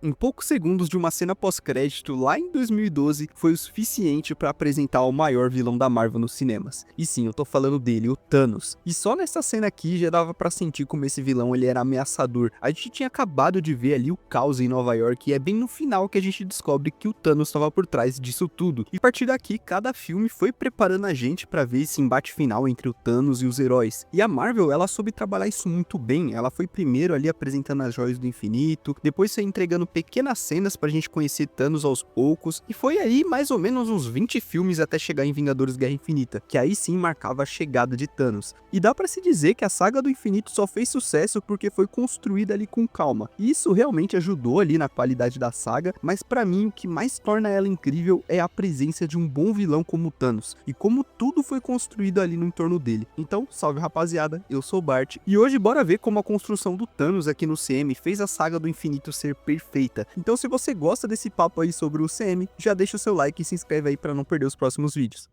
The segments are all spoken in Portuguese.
Em poucos segundos de uma cena pós-crédito lá em 2012 foi o suficiente para apresentar o maior vilão da Marvel nos cinemas. E sim, eu tô falando dele, o Thanos. E só nessa cena aqui já dava pra sentir como esse vilão ele era ameaçador. A gente tinha acabado de ver ali o caos em Nova York e é bem no final que a gente descobre que o Thanos estava por trás disso tudo. E a partir daqui, cada filme foi preparando a gente para ver esse embate final entre o Thanos e os heróis. E a Marvel, ela soube trabalhar isso muito bem. Ela foi primeiro ali apresentando as joias do infinito, depois foi entregando pequenas cenas pra gente conhecer Thanos aos poucos, e foi aí mais ou menos uns 20 filmes até chegar em Vingadores Guerra Infinita, que aí sim marcava a chegada de Thanos. E dá pra se dizer que a saga do infinito só fez sucesso porque foi construída ali com calma, e isso realmente ajudou ali na qualidade da saga, mas pra mim o que mais torna ela incrível é a presença de um bom vilão como Thanos, e como tudo foi construído ali no entorno dele. Então, salve rapaziada, eu sou o Bart, e hoje bora ver como a construção do Thanos aqui no CM fez a saga do infinito ser perfeita. Então se você gosta desse papo aí sobre o CM, já deixa o seu like e se inscreve aí para não perder os próximos vídeos.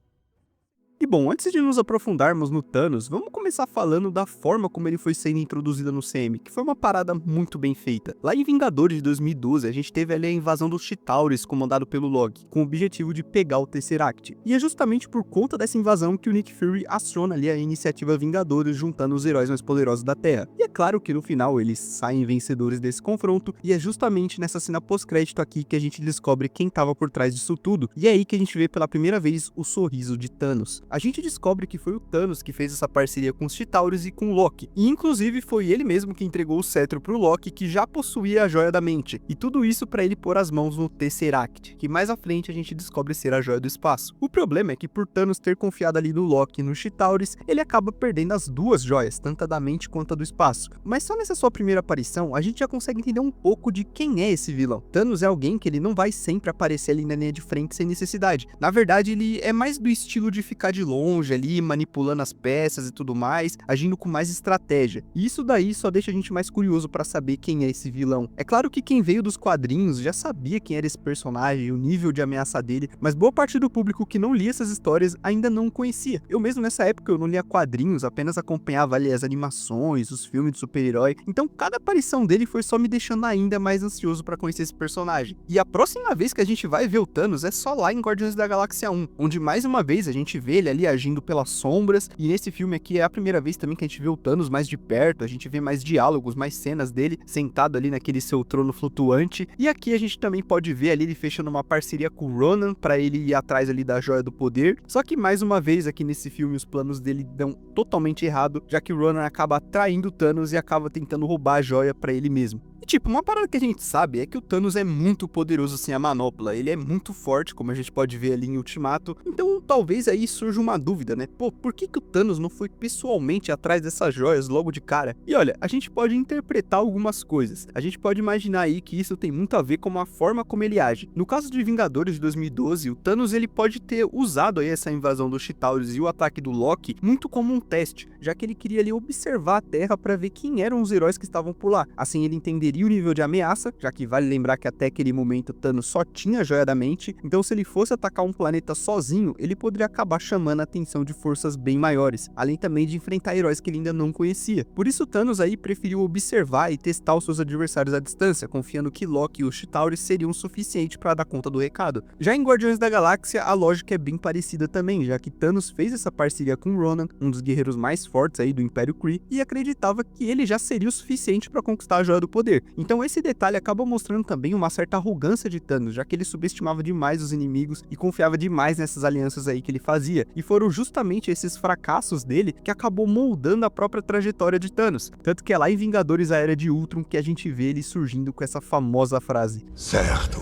E bom, antes de nos aprofundarmos no Thanos, vamos começar falando da forma como ele foi sendo introduzido no CM, que foi uma parada muito bem feita. Lá em Vingadores de 2012, a gente teve ali a invasão dos Chitauris, comandado pelo Loki, com o objetivo de pegar o Tesseract. E é justamente por conta dessa invasão que o Nick Fury aciona ali a iniciativa Vingadores, juntando os heróis mais poderosos da Terra. E é claro que no final eles saem vencedores desse confronto, e é justamente nessa cena pós-crédito aqui que a gente descobre quem estava por trás disso tudo, e é aí que a gente vê pela primeira vez o sorriso de Thanos. A gente descobre que foi o Thanos que fez essa parceria com os Chitauris e com o Loki, e inclusive foi ele mesmo que entregou o cetro pro Loki, que já possuía a Joia da Mente, e tudo isso para ele pôr as mãos no Tesseract, que mais à frente a gente descobre ser a Joia do Espaço. O problema é que por Thanos ter confiado ali no Loki e nos Chitauris, ele acaba perdendo as duas joias, tanto a da mente quanto a do espaço. Mas só nessa sua primeira aparição, a gente já consegue entender um pouco de quem é esse vilão. Thanos é alguém que ele não vai sempre aparecer ali na linha de frente sem necessidade. Na verdade, ele é mais do estilo de ficar de longe ali, manipulando as peças e tudo mais, agindo com mais estratégia. E isso daí só deixa a gente mais curioso pra saber quem é esse vilão. É claro que quem veio dos quadrinhos já sabia quem era esse personagem, o nível de ameaça dele, mas boa parte do público que não lia essas histórias ainda não o conhecia. Eu mesmo nessa época eu não lia quadrinhos, apenas acompanhava ali as animações, os filmes de super-herói, então cada aparição dele foi só me deixando ainda mais ansioso pra conhecer esse personagem. E a próxima vez que a gente vai ver o Thanos é só lá em Guardiões da Galáxia 1, onde mais uma vez a gente vê ele ali agindo pelas sombras, e nesse filme aqui é a primeira vez também que a gente vê o Thanos mais de perto, a gente vê mais diálogos, mais cenas dele sentado ali naquele seu trono flutuante, e aqui a gente também pode ver ali ele fechando uma parceria com o Ronan pra ele ir atrás ali da Joia do Poder, só que mais uma vez aqui nesse filme os planos dele dão totalmente errado, já que o Ronan acaba traindo o Thanos e acaba tentando roubar a joia pra ele mesmo. E tipo, uma parada que a gente sabe é que o Thanos é muito poderoso sem a manopla, ele é muito forte, como a gente pode ver ali em Ultimato, então talvez aí surja uma dúvida, né? Pô, por que o Thanos não foi pessoalmente atrás dessas joias logo de cara? E olha, a gente pode interpretar algumas coisas, a gente pode imaginar aí que isso tem muito a ver com a forma como ele age. No caso de Vingadores de 2012, o Thanos ele pode ter usado aí essa invasão dos Chitauris e o ataque do Loki muito como um teste, já que ele queria ali observar a Terra para ver quem eram os heróis que estavam por lá, assim ele entenderia o nível de ameaça, já que vale lembrar que até aquele momento Thanos só tinha a Joia da Mente, então se ele fosse atacar um planeta sozinho, ele poderia acabar chamando a atenção de forças bem maiores, além também de enfrentar heróis que ele ainda não conhecia. Por isso Thanos aí preferiu observar e testar os seus adversários à distância, confiando que Loki e os Chitauris seriam o suficiente para dar conta do recado. Já em Guardiões da Galáxia, a lógica é bem parecida também, já que Thanos fez essa parceria com Ronan, um dos guerreiros mais fortes aí do Império Kree, e acreditava que ele já seria o suficiente para conquistar a Joia do Poder. Então esse detalhe acaba mostrando também uma certa arrogância de Thanos, já que ele subestimava demais os inimigos e confiava demais nessas alianças aí que ele fazia, e foram justamente esses fracassos dele que acabou moldando a própria trajetória de Thanos, tanto que é lá em Vingadores a Era de Ultron que a gente vê ele surgindo com essa famosa frase: Certo.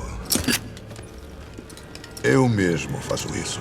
Eu mesmo faço isso.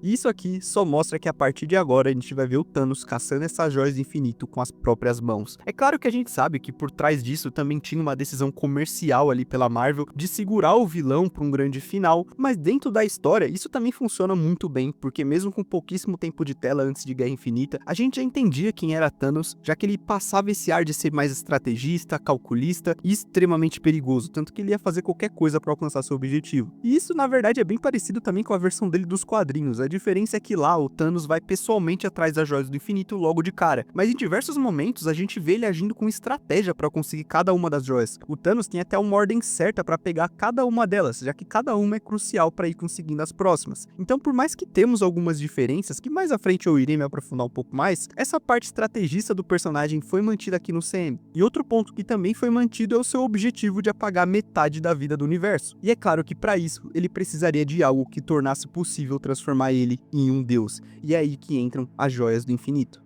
E isso aqui só mostra que a partir de agora a gente vai ver o Thanos caçando essas joias do infinito com as próprias mãos. É claro que a gente sabe que por trás disso também tinha uma decisão comercial ali pela Marvel de segurar o vilão para um grande final, mas dentro da história isso também funciona muito bem, porque mesmo com pouquíssimo tempo de tela antes de Guerra Infinita, a gente já entendia quem era Thanos, já que ele passava esse ar de ser mais estrategista, calculista e extremamente perigoso, tanto que ele ia fazer qualquer coisa para alcançar seu objetivo. E isso na verdade é bem parecido também com a versão dele dos quadrinhos. A diferença é que lá o Thanos vai pessoalmente atrás das joias do infinito logo de cara, mas em diversos momentos a gente vê ele agindo com estratégia para conseguir cada uma das joias. O Thanos tem até uma ordem certa para pegar cada uma delas, já que cada uma é crucial para ir conseguindo as próximas. Então, por mais que temos algumas diferenças, que mais à frente eu irei me aprofundar um pouco mais, essa parte estrategista do personagem foi mantida aqui no CM. E outro ponto que também foi mantido é o seu objetivo de apagar metade da vida do universo. E é claro que para isso, ele precisaria de algo que tornasse possível transformar ele em um deus. E é aí que entram as joias do infinito.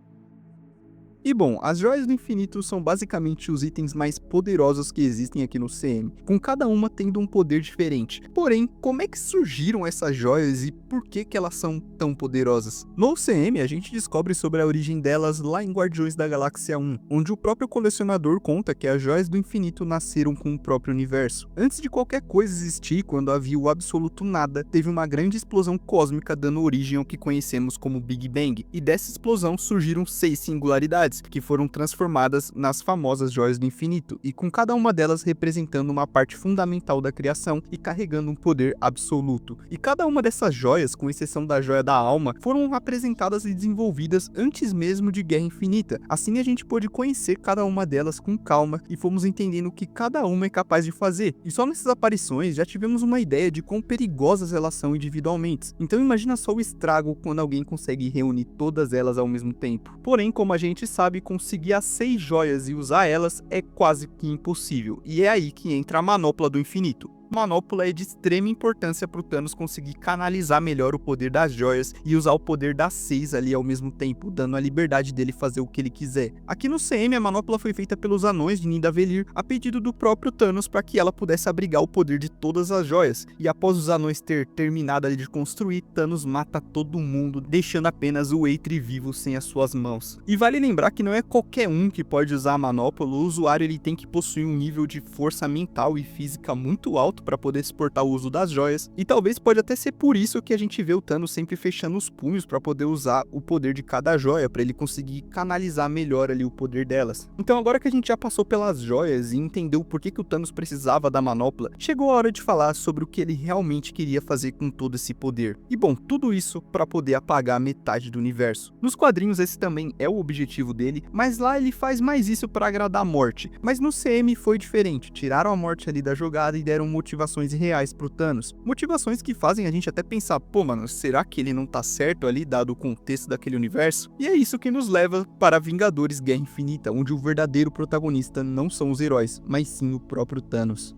E bom, as joias do infinito são basicamente os itens mais poderosos que existem aqui no CM, com cada uma tendo um poder diferente. Porém, como é que surgiram essas joias e por que elas são tão poderosas? No CM, a gente descobre sobre a origem delas lá em Guardiões da Galáxia 1, onde o próprio colecionador conta que as joias do infinito nasceram com o próprio universo. Antes de qualquer coisa existir, quando havia o absoluto nada, teve uma grande explosão cósmica dando origem ao que conhecemos como Big Bang, e dessa explosão surgiram 6 singularidades, que foram transformadas nas famosas joias do infinito, e com cada uma delas representando uma parte fundamental da criação e carregando um poder absoluto. E cada uma dessas joias, com exceção da joia da alma, foram apresentadas e desenvolvidas antes mesmo de Guerra Infinita. Assim a gente pôde conhecer cada uma delas com calma e fomos entendendo o que cada uma é capaz de fazer. E só nessas aparições já tivemos uma ideia de quão perigosas elas são individualmente. Então imagina só o estrago quando alguém consegue reunir todas elas ao mesmo tempo. Porém, como a gente sabe, conseguir as 6 joias e usar elas é quase que impossível, e é aí que entra a manopla do infinito. Manopla é de extrema importância para o Thanos conseguir canalizar melhor o poder das joias e usar o poder das 6 ali ao mesmo tempo, dando a liberdade dele fazer o que ele quiser. Aqui no CM, a manopla foi feita pelos anões de Nidavellir a pedido do próprio Thanos para que ela pudesse abrigar o poder de todas as joias, e após os anões ter terminado ali de construir, Thanos mata todo mundo, deixando apenas o Eitri vivo sem as suas mãos. E vale lembrar que não é qualquer um que pode usar a manopla, o usuário ele tem que possuir um nível de força mental e física muito alto para poder suportar o uso das joias, e talvez pode até ser por isso que a gente vê o Thanos sempre fechando os punhos para poder usar o poder de cada joia, para ele conseguir canalizar melhor ali o poder delas. Então agora que a gente já passou pelas joias e entendeu por que o Thanos precisava da manopla, chegou a hora de falar sobre o que ele realmente queria fazer com todo esse poder. E bom, tudo isso para poder apagar metade do universo. Nos quadrinhos esse também é o objetivo dele, mas lá ele faz mais isso para agradar a morte. Mas no CM foi diferente, tiraram a morte ali da jogada e deram motivações reais pro Thanos. Motivações que fazem a gente até pensar, pô mano, será que ele não tá certo ali dado o contexto daquele universo? E é isso que nos leva para Vingadores Guerra Infinita, onde o verdadeiro protagonista não são os heróis, mas sim o próprio Thanos.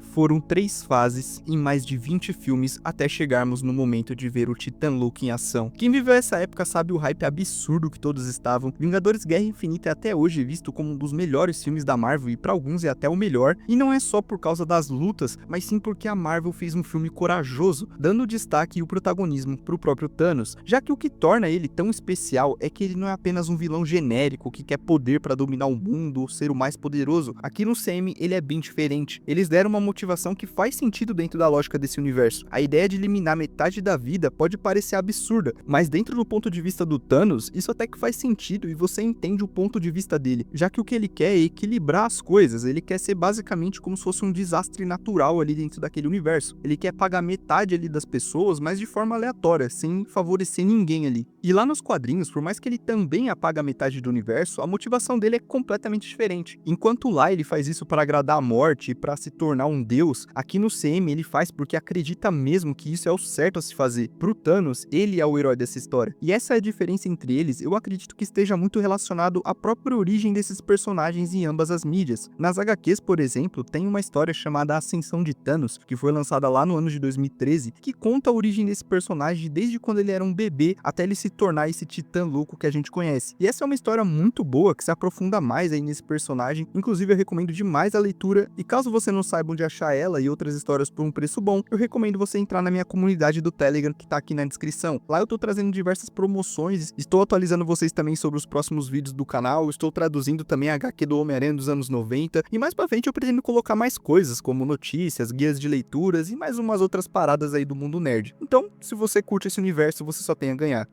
Foram 3 fases em mais de 20 filmes até chegarmos no momento de ver o Titã Louco em ação. Quem viveu essa época sabe o hype absurdo que todos estavam. Vingadores Guerra Infinita é até hoje visto como um dos melhores filmes da Marvel e para alguns é até o melhor, e não é só por causa das lutas, mas sim porque a Marvel fez um filme corajoso, dando destaque e o protagonismo pro próprio Thanos, já que o que torna ele tão especial é que ele não é apenas um vilão genérico que quer poder para dominar o mundo ou ser o mais poderoso. Aqui no CM ele é bem diferente. Eles deram uma motivação que faz sentido dentro da lógica desse universo. A ideia de eliminar metade da vida pode parecer absurda, mas dentro do ponto de vista do Thanos, isso até que faz sentido e você entende o ponto de vista dele, já que o que ele quer é equilibrar as coisas, ele quer ser basicamente como se fosse um desastre natural ali dentro daquele universo. Ele quer pagar metade ali das pessoas, mas de forma aleatória, sem favorecer ninguém ali. E lá nos quadrinhos, por mais que ele também apaga metade do universo, a motivação dele é completamente diferente. Enquanto lá ele faz isso para agradar a morte e para se tornar um deus, aqui no CM ele faz porque acredita mesmo que isso é o certo a se fazer. Pro Thanos, ele é o herói dessa história. E essa é a diferença entre eles, eu acredito que esteja muito relacionado à própria origem desses personagens em ambas as mídias. Nas HQs, por exemplo, tem uma história chamada Ascensão de Thanos, que foi lançada lá no ano de 2013, que conta a origem desse personagem desde quando ele era um bebê até ele se tornar esse titã louco que a gente conhece. E essa é uma história muito boa, que se aprofunda mais aí nesse personagem, inclusive eu recomendo demais a leitura, e caso você não saiba onde achar ela e outras histórias por um preço bom, eu recomendo você entrar na minha comunidade do Telegram que tá aqui na descrição. Lá eu tô trazendo diversas promoções, estou atualizando vocês também sobre os próximos vídeos do canal, estou traduzindo também a HQ do Homem-Aranha dos anos 90, e mais pra frente eu pretendo colocar mais coisas, como notícias, guias de leituras e mais umas outras paradas aí do mundo nerd. Então, se você curte esse universo, você só tem a ganhar.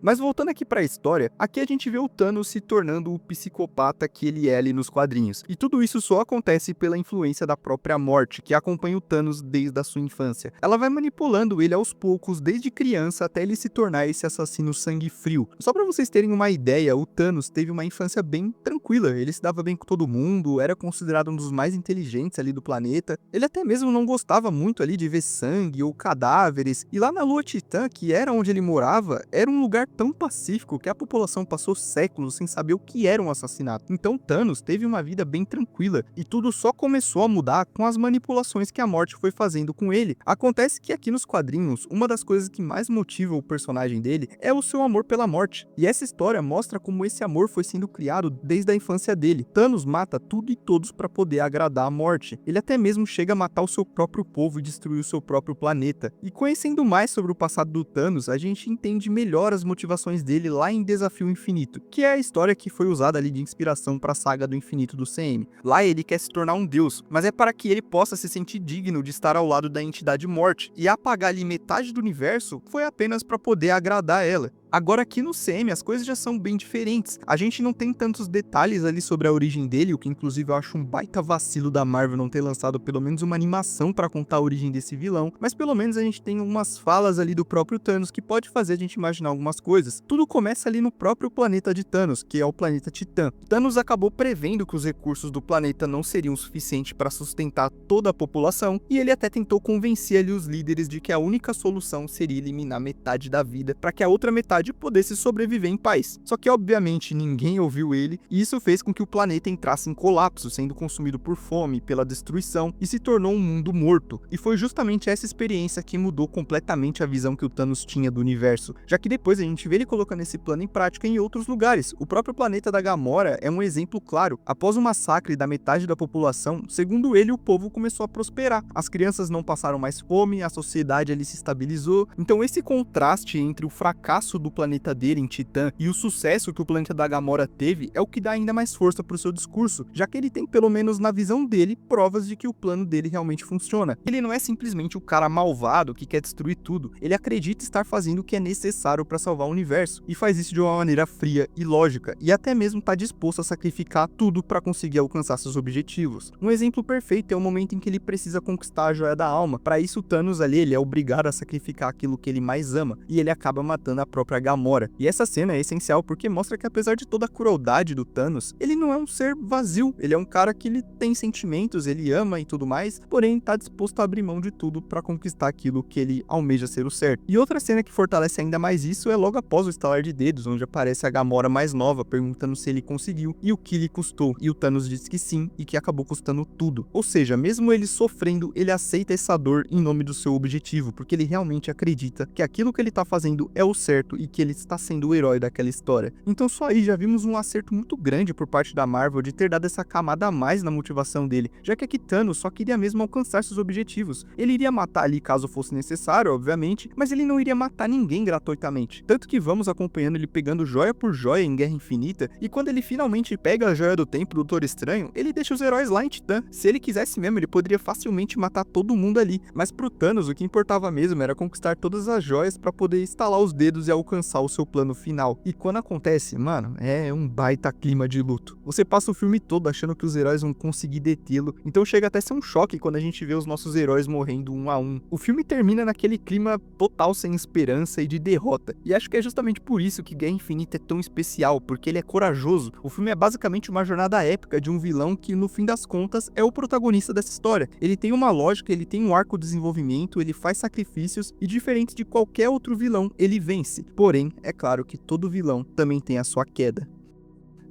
Mas voltando aqui pra história, aqui a gente vê o Thanos se tornando o psicopata que ele é ali nos quadrinhos. E tudo isso só acontece pela influência da própria morte, que acompanha o Thanos desde a sua infância. Ela vai manipulando ele aos poucos, desde criança até ele se tornar esse assassino sangue frio. Só pra vocês terem uma ideia, o Thanos teve uma infância bem tranquila, ele se dava bem com todo mundo, era considerado um dos mais inteligentes ali do planeta. Ele até mesmo não gostava muito ali de ver sangue ou cadáveres, e lá na Lua Titã, que era onde ele morava, era um lugar tão pacífico que a população passou séculos sem saber o que era um assassinato. Então Thanos teve uma vida bem tranquila, e tudo só começou a mudar com as manipulações que a morte foi fazendo com ele. Acontece que aqui nos quadrinhos, uma das coisas que mais motiva o personagem dele é o seu amor pela morte, e essa história mostra como esse amor foi sendo criado desde a infância dele. Thanos mata tudo e todos para poder agradar a morte. Ele até mesmo chega a matar o seu próprio povo e destruir o seu próprio planeta. E conhecendo mais sobre o passado do Thanos, a gente entende melhor as motivações dele lá em Desafio Infinito, que é a história que foi usada ali de inspiração para a saga do infinito do CM. Lá ele quer se tornar um deus, mas é para que ele possa se sentir digno de estar ao lado da entidade morte, e apagar ali metade do universo foi apenas para poder agradar ela. Agora aqui no CM as coisas já são bem diferentes, a gente não tem tantos detalhes ali sobre a origem dele, o que inclusive eu acho um baita vacilo da Marvel não ter lançado pelo menos uma animação pra contar a origem desse vilão, mas pelo menos a gente tem umas falas ali do próprio Thanos que pode fazer a gente imaginar algumas coisas. Tudo começa ali no próprio planeta de Thanos, que é o planeta Titã. Thanos acabou prevendo que os recursos do planeta não seriam suficientes para sustentar toda a população, e ele até tentou convencer ali os líderes de que a única solução seria eliminar metade da vida, para que a outra metade pudesse sobreviver em paz. Só que obviamente ninguém ouviu ele, e isso fez com que o planeta entrasse em colapso, sendo consumido por fome, pela destruição, e se tornou um mundo morto. E foi justamente essa experiência que mudou completamente a visão que o Thanos tinha do universo, já que depois a gente vê ele colocando esse plano em prática em outros lugares. O próprio planeta da Gamora é um exemplo claro. Após o massacre da metade da população, segundo ele, o povo começou a prosperar. As crianças não passaram mais fome, a sociedade ali se estabilizou. Então esse contraste entre o fracasso do planeta dele em Titã e o sucesso que o planeta da Gamora teve é o que dá ainda mais força para o seu discurso, já que ele tem, pelo menos na visão dele, provas de que o plano dele realmente funciona. Ele não é simplesmente o cara malvado que quer destruir tudo, ele acredita estar fazendo o que é necessário para salvar o universo, e faz isso de uma maneira fria e lógica, e até mesmo está disposto a sacrificar tudo para conseguir alcançar seus objetivos. Um exemplo perfeito é o momento em que ele precisa conquistar a Joia da Alma. Para isso o Thanos ali, ele é obrigado a sacrificar aquilo que ele mais ama, e ele acaba matando a própria Gamora. E essa cena é essencial porque mostra que apesar de toda a crueldade do Thanos, ele não é um ser vazio, ele é um cara que ele tem sentimentos, ele ama e tudo mais, porém tá disposto a abrir mão de tudo para conquistar aquilo que ele almeja ser o certo. E outra cena que fortalece ainda mais isso é logo após o estalar de dedos, onde aparece a Gamora mais nova perguntando se ele conseguiu e o que lhe custou, e o Thanos diz que sim e que acabou custando tudo. Ou seja, mesmo ele sofrendo, ele aceita essa dor em nome do seu objetivo, porque ele realmente acredita que aquilo que ele tá fazendo é o certo e que ele está sendo o herói daquela história. Então só aí já vimos um acerto muito grande por parte da Marvel de ter dado essa camada a mais na motivação dele, já que aqui Thanos só queria mesmo alcançar seus objetivos. Ele iria matar ali caso fosse necessário, obviamente, mas ele não iria matar ninguém gratuitamente. Tanto que vamos acompanhando ele pegando joia por joia em Guerra Infinita, e quando ele finalmente pega a joia do tempo do Doutor Estranho, ele deixa os heróis lá em Titã. Se ele quisesse mesmo, ele poderia facilmente matar todo mundo ali, mas pro Thanos o que importava mesmo era conquistar todas as joias para poder estalar os dedos e alcançar o seu plano final. E quando acontece, mano, é um baita clima de luto. Você passa o filme todo achando que os heróis vão conseguir detê-lo, então chega até a ser um choque quando a gente vê os nossos heróis morrendo um a um. O filme termina naquele clima total sem esperança e de derrota, e acho que é justamente por isso que Guerra Infinita é tão especial, porque ele é corajoso. O filme é basicamente uma jornada épica de um vilão que, no fim das contas, é o protagonista dessa história. Ele tem uma lógica, ele tem um arco de desenvolvimento, ele faz sacrifícios, e diferente de qualquer outro vilão, ele vence. Porém, é claro que todo vilão também tem a sua queda.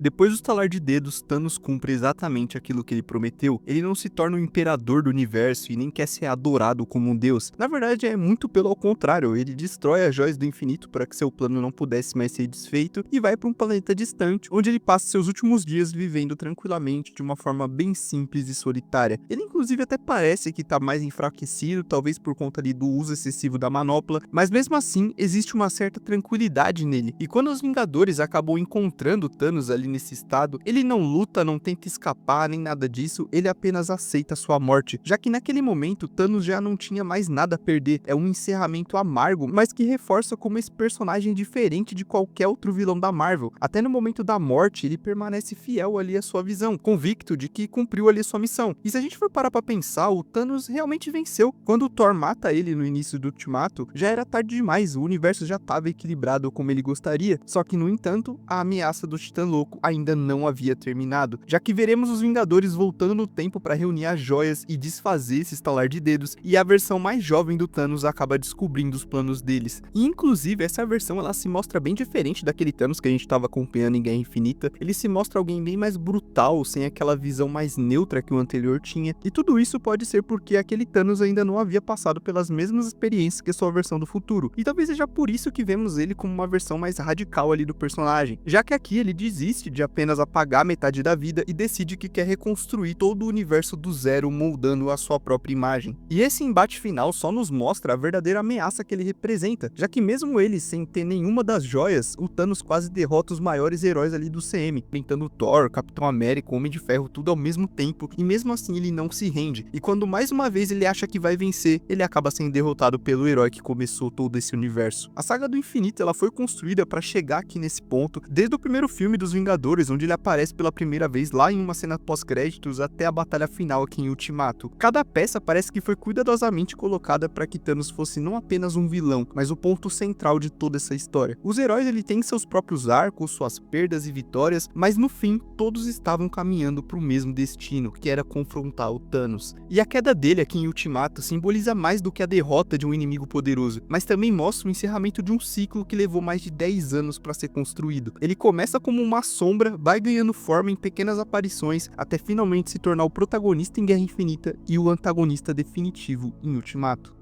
Depois do estalar de dedos, Thanos cumpre exatamente aquilo que ele prometeu. Ele não se torna o imperador do universo e nem quer ser adorado como um deus. Na verdade, é muito pelo contrário. Ele destrói as joias do infinito para que seu plano não pudesse mais ser desfeito e vai para um planeta distante, onde ele passa seus últimos dias vivendo tranquilamente de uma forma bem simples e solitária. Ele inclusive até parece que está mais enfraquecido, talvez por conta ali do uso excessivo da manopla, mas mesmo assim existe uma certa tranquilidade nele. E quando os Vingadores acabam encontrando Thanos ali nesse estado, ele não luta, não tenta escapar, nem nada disso, ele apenas aceita sua morte, já que naquele momento Thanos já não tinha mais nada a perder, é um encerramento amargo, mas que reforça como esse personagem é diferente de qualquer outro vilão da Marvel. Até no momento da morte, ele permanece fiel ali à sua visão, convicto de que cumpriu ali sua missão. E se a gente for parar pra pensar, o Thanos realmente venceu. Quando o Thor mata ele no início do Ultimato, já era tarde demais, o universo já estava equilibrado como ele gostaria, só que no entanto, a ameaça do Titã Louco ainda não havia terminado, já que veremos os Vingadores voltando no tempo para reunir as joias e desfazer esse estalar de dedos, e a versão mais jovem do Thanos acaba descobrindo os planos deles. E inclusive essa versão ela se mostra bem diferente daquele Thanos que a gente estava acompanhando em Guerra Infinita, ele se mostra alguém bem mais brutal, sem aquela visão mais neutra que o anterior tinha, e tudo isso pode ser porque aquele Thanos ainda não havia passado pelas mesmas experiências que sua versão do futuro, e talvez seja por isso que vemos ele como uma versão mais radical ali do personagem, já que aqui ele desiste de apenas apagar metade da vida e decide que quer reconstruir todo o universo do zero, moldando a sua própria imagem. E esse embate final só nos mostra a verdadeira ameaça que ele representa, já que mesmo ele sem ter nenhuma das joias, o Thanos quase derrota os maiores heróis ali do CM, enfrentando Thor, Capitão América, Homem de Ferro, tudo ao mesmo tempo, e mesmo assim ele não se rende, e quando mais uma vez ele acha que vai vencer, ele acaba sendo derrotado pelo herói que começou todo esse universo. A saga do infinito ela foi construída para chegar aqui nesse ponto, desde o primeiro filme dos Vingadores, onde ele aparece pela primeira vez lá em uma cena pós-créditos, até a batalha final aqui em Ultimato. Cada peça parece que foi cuidadosamente colocada para que Thanos fosse não apenas um vilão, mas o ponto central de toda essa história. Os heróis ele têm seus próprios arcos, suas perdas e vitórias, mas no fim todos estavam caminhando para o mesmo destino, que era confrontar o Thanos. E a queda dele aqui em Ultimato simboliza mais do que a derrota de um inimigo poderoso, mas também mostra o encerramento de um ciclo que levou mais de 10 anos para ser construído. Ele começa como uma sombra, vai ganhando forma em pequenas aparições, até finalmente se tornar o protagonista em Guerra Infinita e o antagonista definitivo em Ultimato.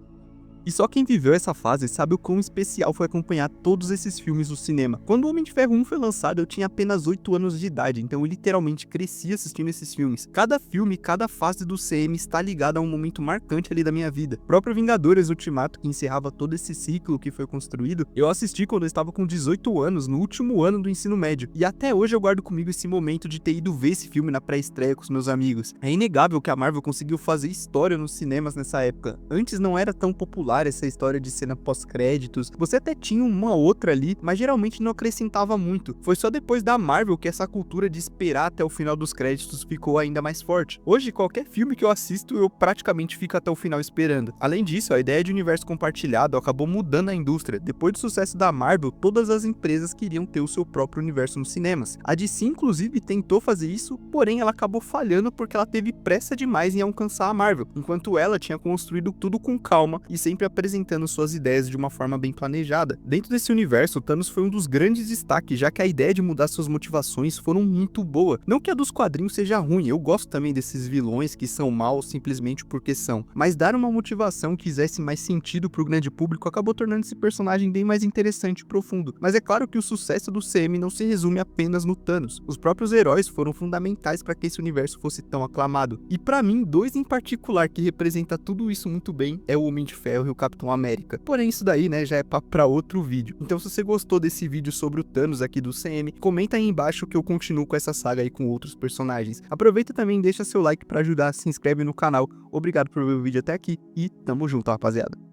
E só quem viveu essa fase sabe o quão especial foi acompanhar todos esses filmes no cinema. Quando o Homem de Ferro 1 foi lançado, eu tinha apenas 8 anos de idade, então eu literalmente cresci assistindo esses filmes. Cada filme, cada fase do CM está ligada a um momento marcante ali da minha vida. O próprio Vingadores Ultimato, que encerrava todo esse ciclo que foi construído, eu assisti quando eu estava com 18 anos, no último ano do ensino médio. E até hoje eu guardo comigo esse momento de ter ido ver esse filme na pré-estreia com os meus amigos. É inegável que a Marvel conseguiu fazer história nos cinemas nessa época. Antes não era tão popular essa história de cena pós-créditos, você até tinha uma outra ali, mas geralmente não acrescentava muito. Foi só depois da Marvel que essa cultura de esperar até o final dos créditos ficou ainda mais forte. Hoje, qualquer filme que eu assisto, eu praticamente fico até o final esperando. Além disso, a ideia de universo compartilhado acabou mudando a indústria. Depois do sucesso da Marvel, todas as empresas queriam ter o seu próprio universo nos cinemas. A DC, inclusive, tentou fazer isso, porém ela acabou falhando porque ela teve pressa demais em alcançar a Marvel, enquanto ela tinha construído tudo com calma e sempre apresentando suas ideias de uma forma bem planejada. Dentro desse universo, Thanos foi um dos grandes destaques, já que a ideia de mudar suas motivações foram muito boa. Não que a dos quadrinhos seja ruim, eu gosto também desses vilões que são maus simplesmente porque são, mas dar uma motivação que fizesse mais sentido pro grande público acabou tornando esse personagem bem mais interessante e profundo. Mas é claro que o sucesso do CM não se resume apenas no Thanos. Os próprios heróis foram fundamentais para que esse universo fosse tão aclamado. E para mim, dois em particular que representa tudo isso muito bem é o Homem de Ferro e o Capitão América. Porém, isso daí, né, já é papo pra outro vídeo. Então, se você gostou desse vídeo sobre o Thanos aqui do CM, comenta aí embaixo que eu continuo com essa saga aí com outros personagens. Aproveita também e deixa seu like pra ajudar, se inscreve no canal. Obrigado por ver o vídeo até aqui e tamo junto, rapaziada.